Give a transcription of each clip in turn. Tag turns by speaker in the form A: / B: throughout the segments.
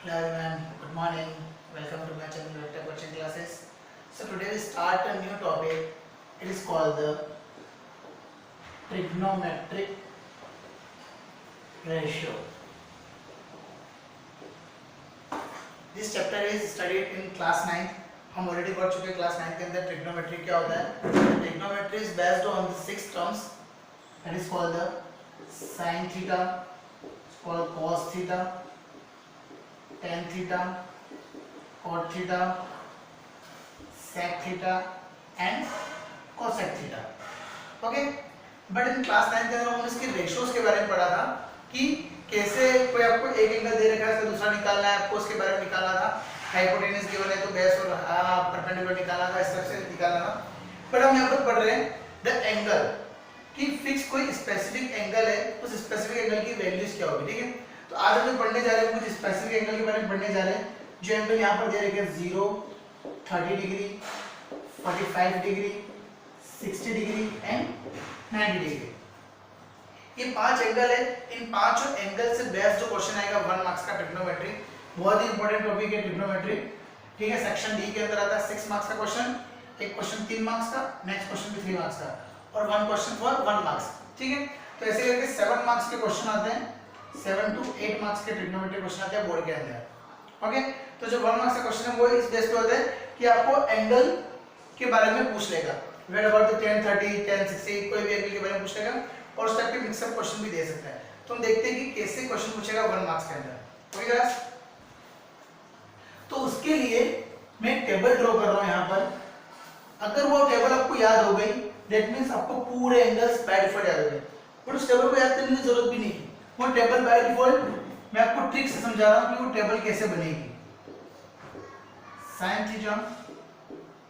A: Hello everyone, good morning. Welcome to my channel Vector Coaching Classes. So today we start a new topic. It is called the trigonometric ratio. This chapter is studied in class 9. हम already पढ़ चुके हैं class 9 के अंदर trigonometry क्या होता है. Trigonometry is based on the 6 terms. That is called the sin theta, it's called cos theta, tan theta, cot theta, sec theta and cosec theta. Okay, but in class 9 के अंदर हमने इसके ratios के बारे में पढ़ा था कि कैसे कोई आपको एक एंगल दे रखा है इसका दूसरा निकालना है, आपको उसके बारे में निकालना था. हाइपोटेन्यूज गिवन है तो बेस और परपेंडिकुलर निकालना था, इस तरह से निकालना था. बट हम यहाँ पर पढ़ रहे हैं द एंगल कि फिक्स कोई स्पेसिफिक एंगल है, उस स्पेसिफिक एंगल की वैल्यूज क्या होगी. ठीक है, तो आज हम जो पढ़ने जा रहे हैं कुछ स्पेसिफिक एंगल के बारे में पढ़ने जा रहे हैं. जो एंगल यहाँ पर दे रखे हैं 0, 30 degree, 45 degree, 60 degree and 90 degree. ये 5 एंगल है. इन पांचों एंगल से बेस्ड जो क्वेश्चन आएगा 1 मार्क्स का ट्रिग्नोमेट्री, बहुत ही इंपॉर्टेंट टॉपिक है ट्रिग्नोमेट्री. ठीक है, सेक्शन डी के अंदर आता है 6 मार्क्स का क्वेश्चन, एक क्वेश्चन 3 मार्क्स का, नेक्स्ट क्वेश्चन भी 3 मार्क्स का और 1 क्वेश्चन फॉर 1 मार्क्स. ठीक है, तो ऐसे करके 7 मार्क्स के क्वेश्चन आते हैं, 7 to 8 मार्क्स के ट्रिग्नोमेट्री क्वेश्चन आते हैं बोर्ड के अंदर. ओके, तो जो 1 मार्क्स का क्वेश्चन है वो इस बेस पे होता है कि आपको एंगल के बारे में पूछ लेगा. Weight about the tan 30, tan 60, कोई भी एंगल के बारे में पूछ लेगा और उस टाइप के मिक्सअप क्वेश्चन भी दे सकता है. तो हम देखते हैं कि कैसे क्वेश्चन पूछेगा 1 मार्क्स के अंदर. ओके गाइस, तो उसके लिए मैं टेबल ड्रॉ कर रहा हूं यहां पर. अगर वो टेबल आपको याद हो गई दैट मींस आपको पूरे एंगल्स बाय डिफॉल्ट याद हो गए. बट उस टेबल को याद करने की जरूरत भी नहीं. वो टेबल बाय डिफॉल्ट मैं आपको ट्रिक से समझा रहा हूं कि वो टेबल कैसे बनेगी. sin theta,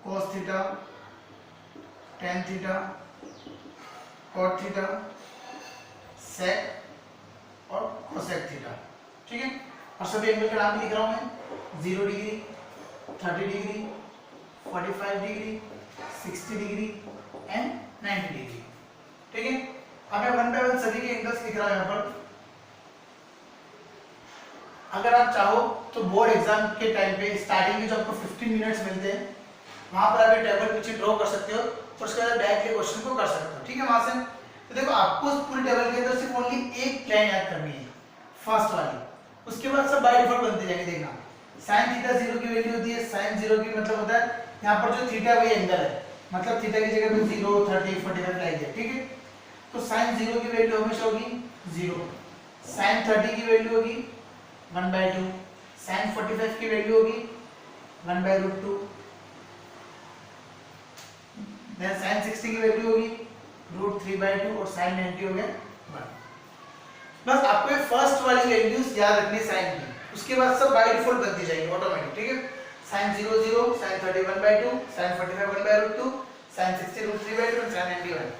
A: cos theta, tan theta, cot theta, sec और cosec थीटा. ठीक है, और सभी एंगल का नाम भी लिख रहा हूं मैं. 0 degree, 30 degree, 45 degree, 60 degree and 90 degree. ठीक है, अब मैं वन बाय वन सभी के एंगल्स लिख रहा हूं यहां पर. अगर आप चाहो तो बोर्ड एग्जाम के टाइम पे स्टार्टिंग में जो आपको 15 मिनट्स मिलते हैं वहां पर आप ये टेबल पीछे ड्रॉ कर सकते हो और उसके बाद बैक के क्वेश्चन को कर सकते हो. ठीक है, वहां से तो देखो आपको पूरी टेबल के अंदर सिर्फ ओनली एक लाइन याद करनी है, फर्स्ट वाली. उसके बाद सब बाय डिफॉल्ट बनते जाएंगे. देखना, sin थीटा 0 की वैल्यू होती है. sin 0 की मतलब होता है यहां पर जो थीटा है वही एंगल है, मतलब थीटा की जगह पे 0, 30, 45 लाइक है. ठीक है, तो sin 0 की वैल्यू हमेशा होगी 0. sin 30 की वैल्यू होगी 1/2. sin 45 की वैल्यू होगी 1/√2. देन sin 60 की वैल्यू होगी √3/2 और sin 90 हो गया 1. बस आपको फर्स्ट वाली वैल्यूज याद रखनी sin की, उसके बाद सब बाय डिफॉल्ट बनती जाएंगी ऑटोमेटिक. ठीक है, sin 0 0, sin 30 1/2, sin 45 1/√2, sin 60 √3/2 और sin 90 1.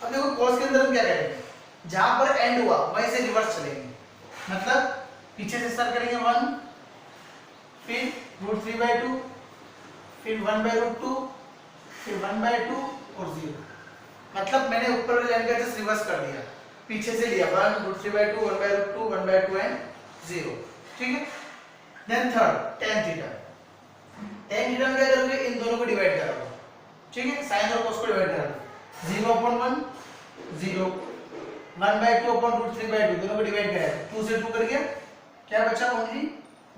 A: अब देखो cos के अंदर हम क्या करेंगे, जहां पर एंड हुआ वहीं से रिवर्स चलेंगे. मतलब पीछे से स्टार्ट करेंगे 1, फिर √3/2, फिर 1/√2, फिर 1/2 और 0. मतलब मैंने ऊपर वाली लाइन का जस्ट रिवर्स कर दिया, पीछे से लिया 1, √3/2, 1/√2, 1/2 एंड 0. ठीक है, then third tan theta. tan theta में क्या करोगे, इन दोनों को डिवाइड करोगे. ठीक है, sin और cos को डिवाइड करोगे. 0/1 0, 1/2/√3/2 दोनों को डिवाइड करें, 2 से 2 कर गया, क्या बचा ओनली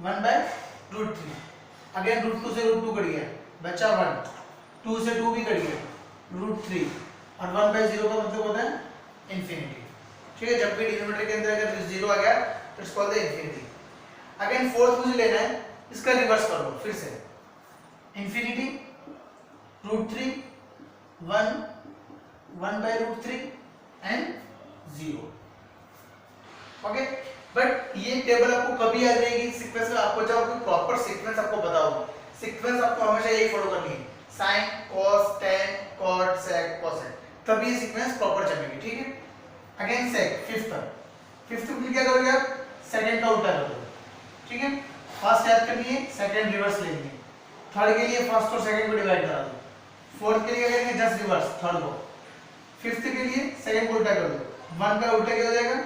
A: 1/√3. अगेन √2 से √2 कट गया, बचा 1. 2 से 2 भी कट गया, √3. और 1/0 का मतलब होता है इंफिनिटी. ठीक है, जब भी डिनोमिनेटर के अंदर अगर 0 आ गया तो it's called the infinity. Again fourth मुझे लेना है, इसका रिवर्स कर लो फिर से. Infinity, √3, 1, 1/√3 and 0. ओके, बट ये टेबल आपको कभी याद रहेगी सीक्वेंस में. आपको चाहो कोई प्रॉपर सीक्वेंस आपको बताओ, सीक्वेंस आपको हमेशा यही फॉलो करनी है, sin cos tan cot sec cosec, तभी ये सीक्वेंस प्रॉपर चलेगी. ठीक है, अगेन sec फिफ्थ में क्या करोगे आप, सेकंड का उल्टा करोगे. ठीक है, फर्स्ट याद करनी है, सेकंड रिवर्स लेंगे. थर्ड के लिए फर्स्ट और सेकंड को डिवाइड करा दो. फोर्थ के लिए करेंगे जस्ट रिवर्स थर्ड को. फिफ्थ के लिए सेकंड को उल्टा कर दो. 1 का उल्टा क्या हो जाएगा,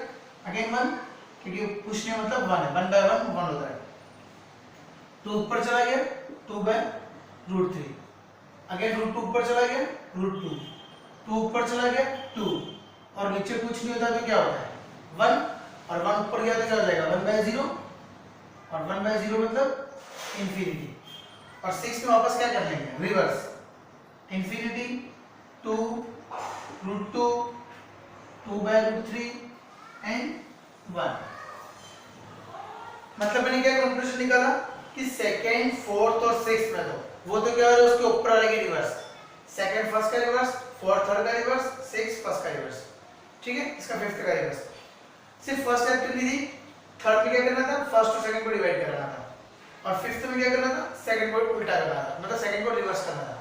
A: अगेन 1, क्योंकि पूछने मतलब 1 है, 1/1 1 होता है. 2 ऊपर चला गया 2/√3, अगेन √2 ऊपर चला गया √2, 2 ऊपर चला गया 2, और नीचे कुछ नहीं होता तो क्या होता है 1, और 1 ऊपर गया तो क्या हो जाएगा 1/0, और 1/0 मतलब इंफिनिटी, और 6 में वापस क्या कर लेंगे रिवर्स, इंफिनिटी 2 √2 2/√3 एंड 1। मतलब मैंने क्या कंक्लूजन निकाला कि सेकंड, फोर्थ और सिक्स्थ में तो वो तो क्या हो रहा है उसके ऊपर वाले के रिवर्स, सेकंड फर्स्ट का रिवर्स, फोर्थ थर्ड का रिवर्स, सिक्स्थ फर्स्ट का रिवर्स, ठीक है, इसका फिफ्थ का रिवर्स। सिर्फ फर्स्ट स्टेप के लिए थर्ड में क्या करना था फर्स्ट और सेकंड को डिवाइड करना था, और फिफ्थ में क्या करना था सेकंड को उल्टा करना था, मतलब सेकंड को रिवर्स करना था,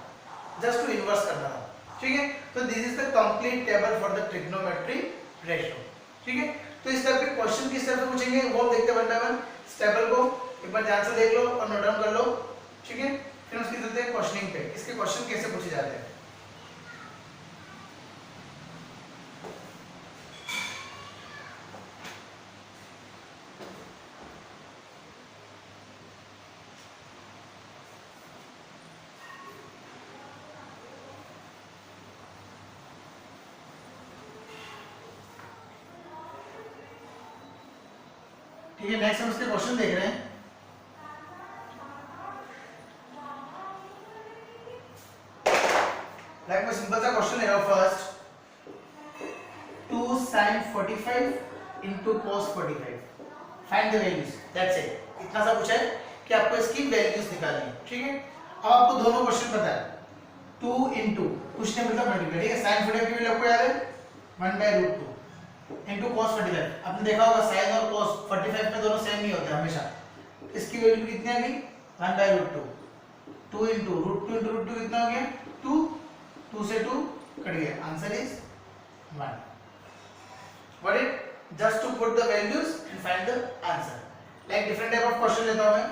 A: जस्ट टू इनवर्स करना था, ठीक है। तो this is the complete table for the trigonometry ratio, ठीक है। तो इस टाइप के क्वेश्चन किस तरह से पूछेंगे वो हम देखते हैं वन बाय वन। इस टेबल को एक बार ध्यान से देख लो और नोट डाउन कर लो, ठीक है। फिर उसकी चलते हैं क्वेश्चनिंग पे, इसके क्वेश्चन कैसे पूछे जाते हैं। ठीक है, नेक्स्ट हम उसके क्वेश्चन देख रहे हैं। लाइक मैं सिंपल सा क्वेश्चन ले रहा हूं first, 2 sin 45 into cos 45, find the values, that's it. इतना सा पूछा है कि आपको इसकी वैल्यूज निकालनी है, ठीक है। अब आपको दोनों क्वेश्चन पता है, 2 into कुछ नहीं मतलब मल्टीप्लाई, ठीक है। sin 45 की वैल्यू आपको याद है 1/√2 into cos 45, आपने देखा होगा sin और cos 45 में दोनों सेम नहीं होते हमेशा, इसकी वैल्यू कितनी आ गई 1/√2, 2 into √2 कितना हो गया 2, 2 से 2 कट गया, answer is 1। Got it? Just to put the values and find the answer. Like different type of question लेता हूँ मैं।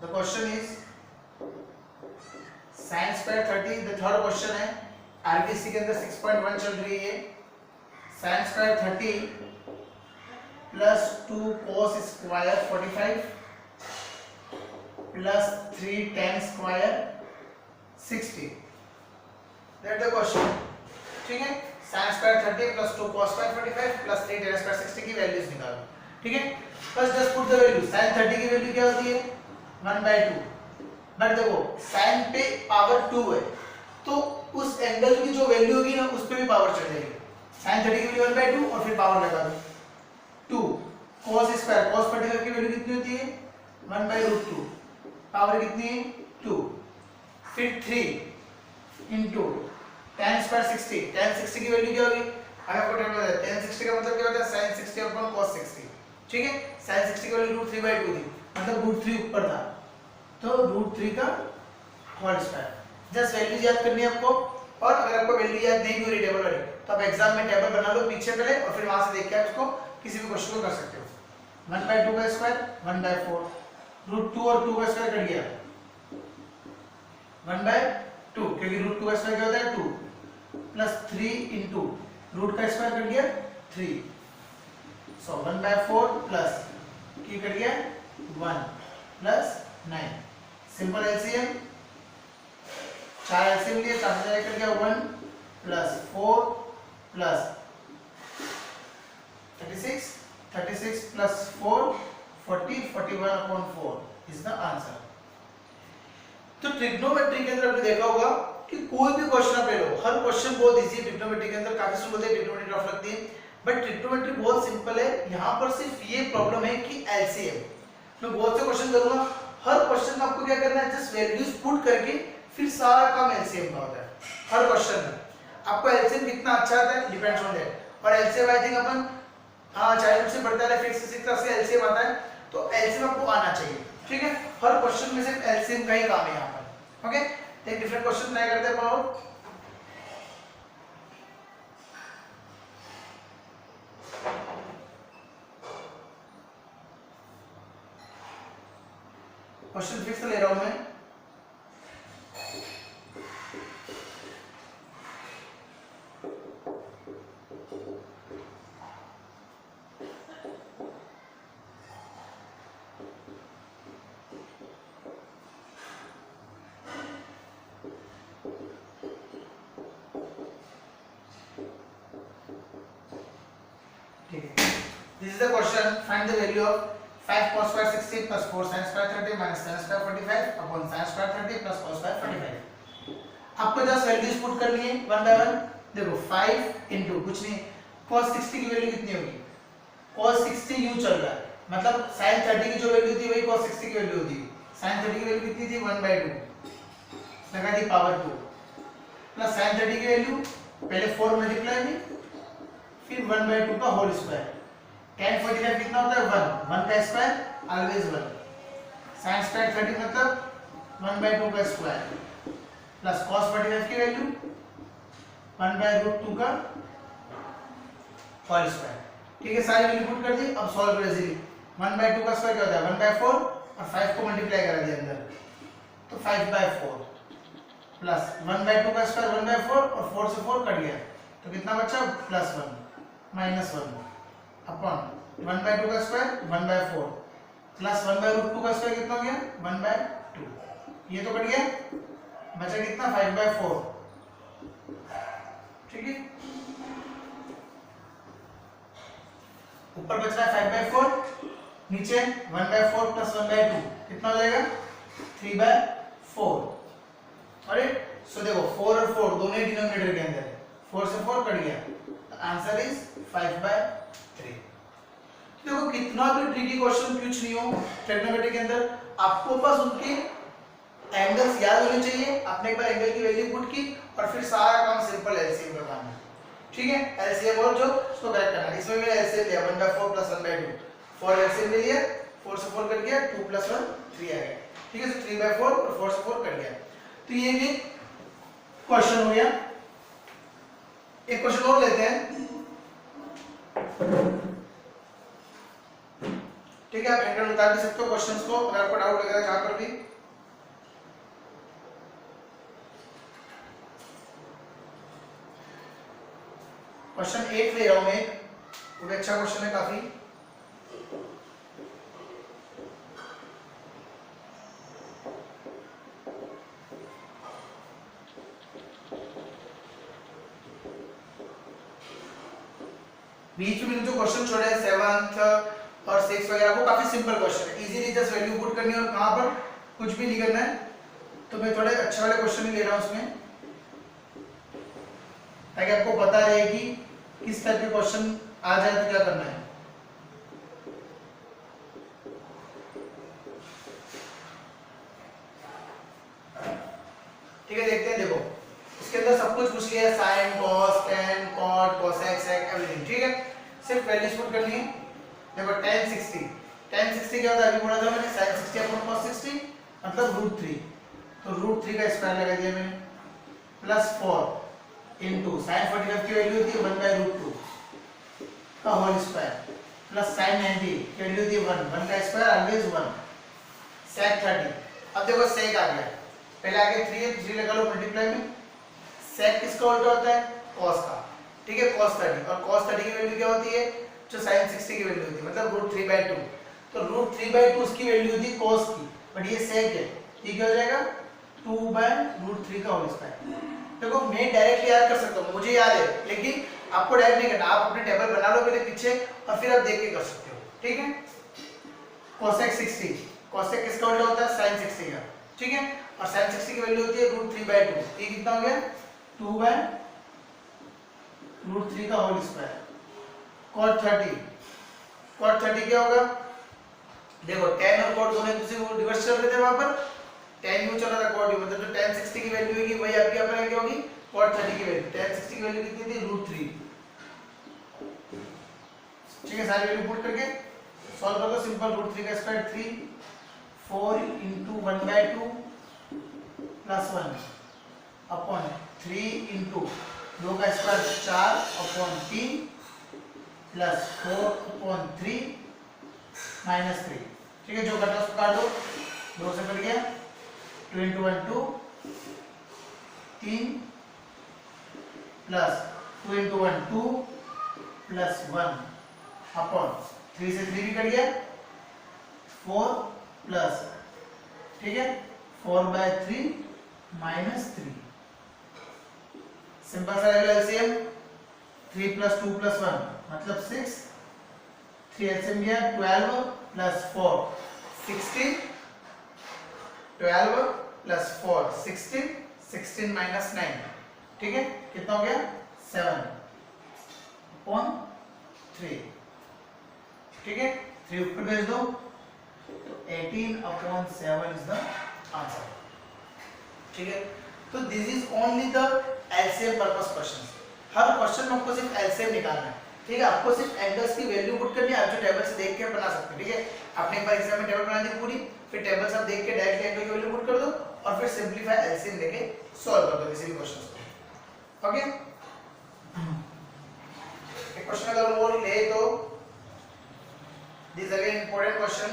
A: The question is sin square 30, the third question है, RBC के अंदर 6.1 चल रही है, sin square 30 plus 2 cos square 45 plus 3 tan square 60, that's the question, ठीक है। sin square 30 plus 2 cos square 45 plus 3 tan square 60 की वैल्यूज निकालो, ठीक है। बस just put the value, sin 30 की वैल्यू क्या होती है 1/2, बट देखो sin पे पावर 2 है तो उस एंगल की जो वैल्यू होगी ना उस पे भी पावर चढ़ जाएगी, sin 30 की वैल्यू 1/2 और फिर पावर लगा दो 2, cos स्क्वायर cos 45 की वैल्यू कितनी होती है 1/√2, पावर कितनी है 2, फिर 3 into tan square 60, tan 60 की वैल्यू क्या होगी, अगर आपको टेबल है tan 60 का मतलब क्या होता है sin 60 upon cos 60, ठीक है। sin 60 की वैल्यू √3/2 थी, मतलब √3 ऊपर था तो √3 का होल स्क्वायर। जस्ट वैल्यूज याद करनी है आपको, और अगर आपको वैल्यू याद नहीं हो रही टेबल वाली तो आप एग्जाम में टेबल बना लो पीछे पहले और फिर वहां से देख के आप उसको किसी भी क्वेश्चन को कर सकते हो। 1/2 का स्क्वायर 1/4, √2 और 2 का स्क्वायर कट गया 1/2, क्योंकि √2 का स्क्वायर क्या होता है 2, प्लस 3 into रूट का स्क्वायर कट गया 3, सो 1/4 प्लस की कट गया 1 प्लस 9, सिंपल एलसीएम, 4 एलसीएम लिए 4 से कट गया 1 plus 4 plus 36, 36 plus 4 40, 41 upon 4 is the answer। तो ट्रिग्नोमेट्री के अंदर आपने देखा होगा कि कोई भी क्वेश्चन आप ले लो, हर क्वेश्चन बहुत इजी है ट्रिग्नोमेट्री के अंदर, काफी सुन बोलते हैं ट्रिग्नोमेट्री टफ लगती है, बट ट्रिग्नोमेट्री बहुत सिंपल है। यहाँ पर सिर्फ ये प्रॉब्लम है कि एलसीएम, मैं बहुत से क्वेश्चन करूंगा, हर क्वेश्चन में आपको क्या करना है जस्ट वैल्यूज पुट करके फिर सारा काम एलसीएम का होता है। हर क्वेश्चन में आपको एलसीएम कितना अच्छा आता है डिपेंड्स ऑन दैट, और LCM I think upon childhood से पढ़ता है, फिफ्थ सिक्स्थ क्लास से एलसीएम आता है, तो एलसीएम आपको आना चाहिए, ठीक है। हर क्वेश्चन में सिर्फ एलसीएम का ही काम है यहाँ पर, ओके। तो एक डिफरेंट क्वेश्चन ट्राई करते हैं और क्वेश्चन फिफ्थ ले रहा हूं मैं। This is the question. Find the value of 5 cos square 60 plus 4 sin square 30 minus sin square 45 upon sin square 30 plus cos square 45. आपको जस्ट वैल्यूज पुट करनी है वन बाय वन. देखो 5 इनटू कुछ नहीं, cos 60 की वैल्यू कितनी होगी? cos 60 यूं चल रहा है, मतलब sin 30 की जो वैल्यू थी वही cos 60 की वैल्यू होती है. sin 30 की वैल्यू कितनी थी? 1/2 लगा दी पावर 2 प्लस sin 30 की वैल्यू पहले 4 मल्टीप्लाई में फिर 1/2 का होल स्क्वायर. tan 45 कितना होता है? 1 का स्क्वायर ऑलवेज 1. sin स्क्वायर 30 मतलब 1/2 का स्क्वायर प्लस cos 45 की वैल्यू 1/√2 का होल स्क्वायर. ठीक है, सारी वैल्यू पुट कर दी. अब सॉल्व करो इजीली. 1/2 का स्क्वायर क्या होता है? 1/4 और 5 को मल्टीप्लाई करा दिया अंदर तो 5/4 प्लस 1/2 का स्क्वायर 1/4 और 4 से 4 कट गया तो कितना बचा? +1 -1 अपॉन 1/2 का स्क्वायर 1/4 प्लस 1/√2 का स्क्वायर कितना हो गया? 1/2. ये तो कट गया, बचा कितना? 5/4. ठीक है, ऊपर बच रहा है 5/4, नीचे 1/4 प्लस 1/2 कितना हो जाएगा? 3/4. और सो देखो 4 और 4 दोनों ही डिनोमिनेटर के अंदर है, 4 से 4 कट गया तो आंसर इज 5/3. देखो कितना भी ट्रिकी क्वेश्चन कुछ नहीं हो ट्रिग्नोमेट्री के अंदर, आपको बस उनके एंगल्स याद होने चाहिए. आपने एक बार एंगल की वैल्यू पुट की और फिर सारा काम सिंपल एलसीएम का काम है. ठीक है, एलसीएम और जो उसको करेक्ट करना है. इसमें मैंने एलसीएम लिया 1/4 प्लस 1/2. 4 एलसीएम ले लिया, 4 से 4 कट गया, 2 + 1 3 आ गया. ठीक है, तो 3/4 और 4 से 4 कट गया. तो ये भी क्वेश्चन हो गया. एक क्वेश्चन और लेते हैं. ठीक है, आप एंगल उतार भी सकते हो क्वेश्चंस को अगर आपको डाउट लग रहा है जहां पर भी. क्वेश्चन 8 ले रहा हूं मैं, वो भी अच्छा क्वेश्चन है काफी. बीच में जो क्वेश्चन छोड़े 7th और 6 वगैरह वो काफी सिंपल क्वेश्चन है, इजीली जस्ट वैल्यू पुट करनी है और कहां पर कुछ भी नहीं करना है. तो मैं थोड़े अच्छे वाले क्वेश्चन ही ले रहा हूं उसमें ताकि आपको पता रहे कि किस टाइप के क्वेश्चन आ जाए तो क्या करना है. ठीक है, देखते हैं. देखो इसके अंदर सब कुछ पूछ लिया है, sin, cos, tan, cot, cosec, sec everything. ठीक है, सिर्फ वैल्यूज पुट करनी है. देखो tan 60 क्या होता है? अभी बोला था मैंने sin 60 अपॉन cos 60 मतलब √3. तो √3 का स्क्वायर लगा दिया मैंने प्लस 4 इनटू sin 45 की वैल्यू होती है 1/√2 का होल स्क्वायर प्लस sin 90 की वैल्यू होती है 1 का स्क्वायर ऑलवेज 1 sec 30. अब देखो sec आ गया, पहले आगे 3 है, 3 लगा लो मल्टीप्लाई में. sec किसका उल्टा होता है? cos का. ठीक है, cos 30 और cos 30 की वैल्यू क्या होती है? जो sin 60 की वैल्यू होती है मतलब √3/2. तो √3/2 उसकी वैल्यू होती है cos की, बट ये sec है, ये क्या हो जाएगा? 2/√3 का होल स्क्वायर. देखो मैं डायरेक्टली याद कर सकता हूँ, मुझे याद है, लेकिन आपको डायरेक्ट नहीं करना. आप अपने टेबल बना लो पहले पीछे और फिर आप देख के कर सकते हो. ठीक है, cosec 60, cosec किसका उल्टा होता है? sin 60 का. ठीक है, और sin 60 की वैल्यू होती है √3/2. ये कितना हो गया? 2/√3 का होल स्क्वायर. cot 30 क्या होगा? देखो tan और cot दोनों एक दूसरे को रिवर्स कर रहे थे वहां पर. tan यू चल रहा था, cot यू मतलब जो tan 60 की वैल्यू होगी वही आपकी यहाँ पर क्या होगी? cot 30 की वैल्यू. tan 60 की वैल्यू कितनी थी? √3. ठीक है, सारी वैल्यू पुट करके सॉल्व कर दो. सिंपल √3 का square 3 4 into 1/2 plus 1 upon 3 into 2 का square 4 upon 3 plus 4 upon 3 minus 3. ठीक है, जो कटा उसको काट दो, 2 से कट गया. 2 into 1 2 3 plus 2 into 1 2 plus 1 upon 3 से 3 भी कट गया 4 प्लस. ठीक है, 4/3 माइनस 3. सिंपल सा एलसीएम 3 + 2 + 1 मतलब 6. 3 एलसीएम गया 12 प्लस 4 16, 12 प्लस 4 16, 16 माइनस 9, ठीक है, कितना हो गया 7/3, ठीक है, 3 ऊपर भेज दो तो 18/7 इज द आंसर, ठीक है। तो this is only the LCM purpose questions. Her question में आपको सिर्फ एलसीएम निकालना है, ठीक है, आपको सिर्फ एंगल्स की वैल्यू पुट करनी है। आप जो टेबल से देख के बना सकते हैं, ठीक है, आपने एक बार एग्जाम में टेबल बना दी पूरी, फिर टेबल से आप देख के डायरेक्टली एंगल की वैल्यू पुट कर दो और फिर सिंपलीफाई एलसीएम लेके सॉल्व कर दो किसी भी क्वेश्चन को, ओके। एक क्वेश्चन अगर वो ले तो this again important question,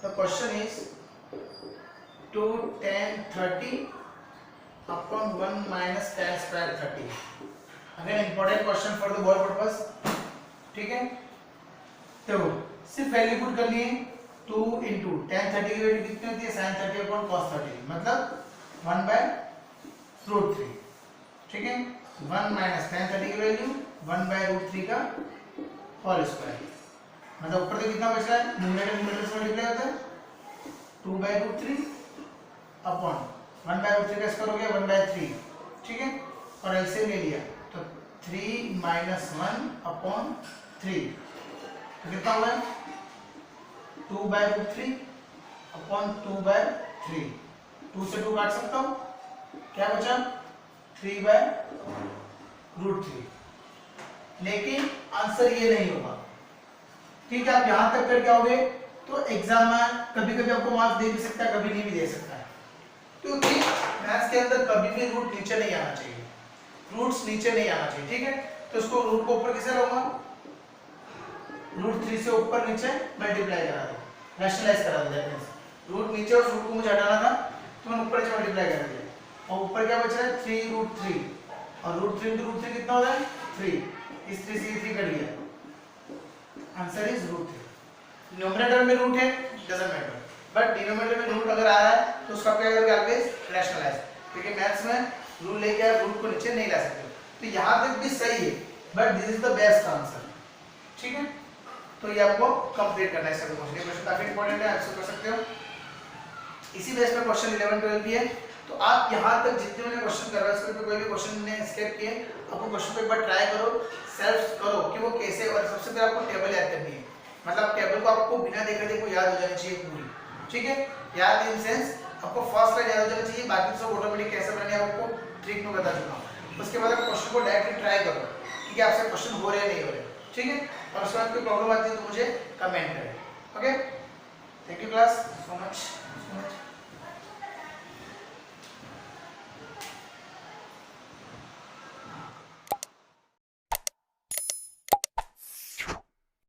A: the question is 2 tan 30 upon 1 minus tan square 30, again important question for the board purpose, ठीक है। तो सिर्फ वैल्यू पुट करनी है, 2 into tan 30 की वैल्यू कितनी होती है sin 30 upon cos 30, मतलब 1/√3, ठीक है, 1 minus tan 30 की वैल्यू 1/√3 का होल स्क्वायर, मतलब ऊपर से कितना बच रहा है, न्यूमरेटर न्यूमरेटर से मल्टीप्लाई होता है 2/√3 अपॉन 1/√3 का स्क्वायर हो गया 1/3, ठीक है, और एलसीएम ले लिया तो 3 - 1/3, तो कितना हुआ 2/√3 अपॉन 2/3, 2 से 2 काट सकता हूँ, क्या बचा 3/√3, लेकिन आंसर ये नहीं होगा, ठीक है। आप यहां तक करके आओगे तो एग्जाम में कभी कभी आपको मार्क्स दे भी सकता है, कभी नहीं भी दे सकता है, क्योंकि मैथ्स के अंदर कभी भी रूट नीचे नहीं आना चाहिए, रूट्स नीचे नहीं आना चाहिए, ठीक है। तो इसको रूट को ऊपर कैसे लाऊंगा, √3 से ऊपर नीचे मल्टीप्लाई करा दो, रैशनलाइज करा दो, दैट मींस रूट नीचे और रूट को मुझे हटाना था तो मैंने ऊपर नीचे मल्टीप्लाई कर दिया, और ऊपर क्या बच रहा है 3√3, और √3 × √3 कितना होता है 3, इस 3 से 3 कट गया, आंसर इज √3। न्यूमरेटर में रूट है डजंट मैटर, बट डिनोमिनेटर में रूट अगर आ रहा है तो उसका क्या करोगे ऑलवेज रैशनलाइज, क्योंकि मैथ्स में रूट लेके आप रूट को नीचे नहीं ला सकते। तो यहां तक भी सही है, but this is the best answer, ठीक है। तो ये आपको कंप्लीट करना है सभी क्वेश्चन, ये क्वेश्चन काफी इंपॉर्टेंट है, आप इसको कर सकते हो। इसी बेस पे क्वेश्चन 11 12 भी है, तो आप यहां तक जितने मैंने क्वेश्चन करवाए उसके पे कोई भी क्वेश्चन ने स्किप किए, आपको क्वेश्चन को एक बार ट्राई करो, सेल्फ करो कि वो कैसे, और सबसे पहले आपको टेबल याद करनी है, मतलब टेबल को आपको बिना देखे देखो याद हो जानी चाहिए पूरी, ठीक है। याद इन सेंस आपको फर्स्ट लाइन याद हो जानी चाहिए, बाकी सब ऑटोमेटिक कैसे बनाने है आपको ट्रिक में बता चुका हूं। उसके बाद आप क्वेश्चन को डायरेक्टली ट्राई करो कि आपसे क्वेश्चन हो रहे हैं नहीं हो रहे, ठीक है, और उसके बाद कोई प्रॉब्लम आती है तो मुझे कमेंट करें, okay. Thank you class, so much.